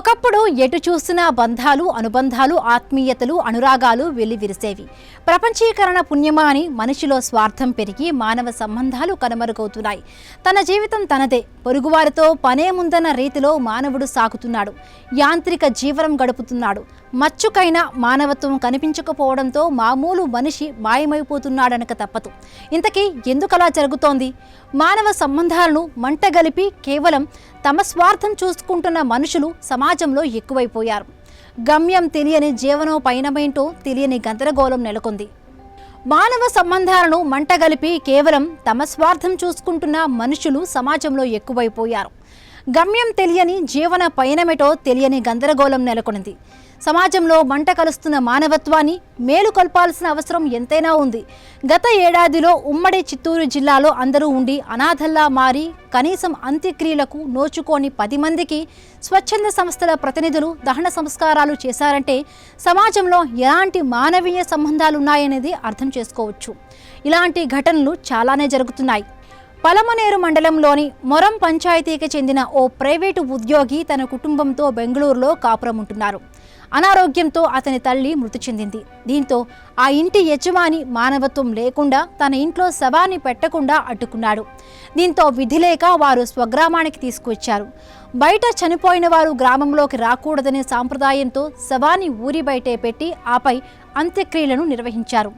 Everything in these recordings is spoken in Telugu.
ఒకప్పుడు ఎటు చూసినా బంధాలు, అనుబంధాలు, ఆత్మీయతలు, అనురాగాలు వెల్లివిరిసేవి. ప్రపంచీకరణ పుణ్యమా అని మనిషిలో స్వార్థం పెరిగి మానవ సంబంధాలు కనుమరుగవుతున్నాయి. తన జీవితం తనదే, పొరుగువారితో పనేముందన్న రీతిలో మానవుడు సాగుతున్నాడు. యాంత్రిక జీవనం గడుపుతున్నాడు. మచ్చుకైనా మానవత్వం కనిపించకపోవడంతో మామూలు మనిషి మాయమైపోతున్నాడనక తప్పదు. ఇంతకీ ఎందుకలా జరుగుతోంది? మానవ సంబంధాలను మంటగలిపి కేవలం తమ స్వార్థం చూసుకుంటున్న మనుషులు సమాజంలో ఎక్కువైపోయారు. గమ్యం తెలియని జీవనోపయనమేంటో తెలియని గందరగోళం నెలకొంది. మానవ సంబంధాలను మంటగలిపి కేవలం తమ స్వార్థం చూసుకుంటున్న మనుషులు సమాజంలో ఎక్కువైపోయారు. గమ్యం తెలియని జీవన పయనమేటో తెలియని గందరగోళం నెలకొనింది. సమాజంలో మంట కలుస్తున్న మానవత్వాన్ని మేలుకొల్పాల్సిన అవసరం ఎంతైనా ఉంది. గత ఏడాదిలో ఉమ్మడి చిత్తూరు జిల్లాలో అందరూ ఉండి అనాథల్లా మారి కనీసం అంత్యక్రియలకు నోచుకోని 10 మందికి స్వచ్ఛంద సంస్థల ప్రతినిధులు దహన సంస్కారాలు చేశారంటే సమాజంలో ఎలాంటి మానవీయ సంబంధాలున్నాయనేది అర్థం చేసుకోవచ్చు. ఇలాంటి ఘటనలు చాలానే జరుగుతున్నాయి. పలమనేరు మండలంలోని మొరం పంచాయతీకి చెందిన ఓ ప్రైవేటు ఉద్యోగి తన కుటుంబంతో బెంగళూరులో కాపురం ఉంటున్నారు. అనారోగ్యంతో అతని తల్లి మృతి చెందింది. దీంతో ఆ ఇంటి యజమాని మానవత్వం లేకుండా తన ఇంట్లో శవాన్ని పెట్టకుండా అడ్డుకున్నాడు. దీంతో విధి లేక వారు స్వగ్రామానికి తీసుకువచ్చారు. బయట చనిపోయిన వారు గ్రామంలోకి రాకూడదనే సాంప్రదాయంతో శవాన్ని ఊరి బయటే పెట్టి ఆపై అంత్యక్రియలను నిర్వహించారు.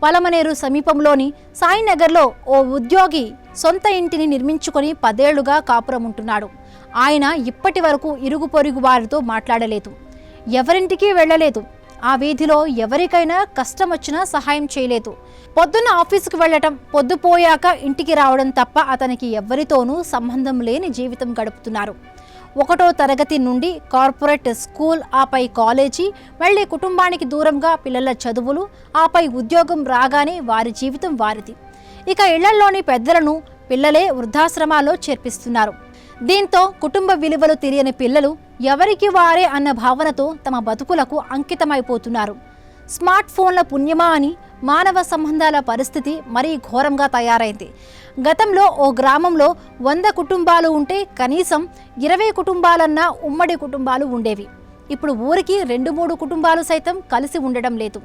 పలమనేరు సమీపంలోని సాయినగర్లో ఓ ఉద్యోగి సొంత ఇంటిని నిర్మించుకొని 10 ఏళ్లుగా కాపురం ఉంటున్నాడు. ఆయన ఇప్పటి వరకు ఇరుగు పొరుగు వారితో మాట్లాడలేదు, ఎవరింటికి వెళ్ళలేదు. ఆ వీధిలో ఎవరికైనా కష్టం వచ్చినా సహాయం చేయలేదు. పొద్దున్న ఆఫీసుకు వెళ్ళటం, పొద్దుపోయాక ఇంటికి రావడం తప్ప అతనికి ఎవరితోనూ సంబంధం లేని జీవితం గడుపుతున్నారు. 1వ తరగతి నుండి కార్పొరేట్ స్కూల్, ఆపై కాలేజీ, మళ్ళీ కుటుంబానికి దూరంగా పిల్లల చదువులు, ఆపై ఉద్యోగం రాగానే వారి జీవితం వారిది. ఇక ఇళ్లలోని పెద్దలను పిల్లలే వృద్ధాశ్రమాల్లో చేర్పిస్తున్నారు. దీంతో కుటుంబ విలువలు తెలియని పిల్లలు ఎవరికి వారే అన్న భావనతో తమ బతుకులకు అంకితమైపోతున్నారు. స్మార్ట్ ఫోన్ల పుణ్యమా అని మానవ సంబంధాల పరిస్థితి మరీ ఘోరంగా తయారైంది. గతంలో ఓ గ్రామంలో 100 కుటుంబాలు ఉంటే కనీసం 20 కుటుంబాలన్నా ఉమ్మడి కుటుంబాలు ఉండేవి. ఇప్పుడు ఊరికి 2-3 కుటుంబాలు సైతం కలిసి ఉండడం లేదు.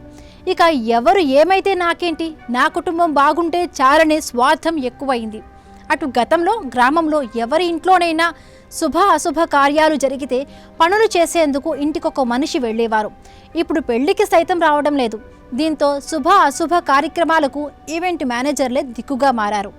ఇక ఎవరు ఏమైతే నాకేంటి, నా కుటుంబం బాగుంటే చాలనే స్వార్థం ఎక్కువైంది. అటు గతంలో గ్రామంలో ఎవరి ఇంట్లోనైనా శుభ అశుభ కార్యాలు జరిగితే పనులు చేసేందుకు ఇంటికొక మనిషి వెళ్ళేవారు. ఇప్పుడు పెళ్లికి సైతం రావడం లేదు. దీంతో శుభ అశుభ కార్యక్రమాలకు ఈవెంట్ మేనేజర్లే దిక్కుగా మారారు.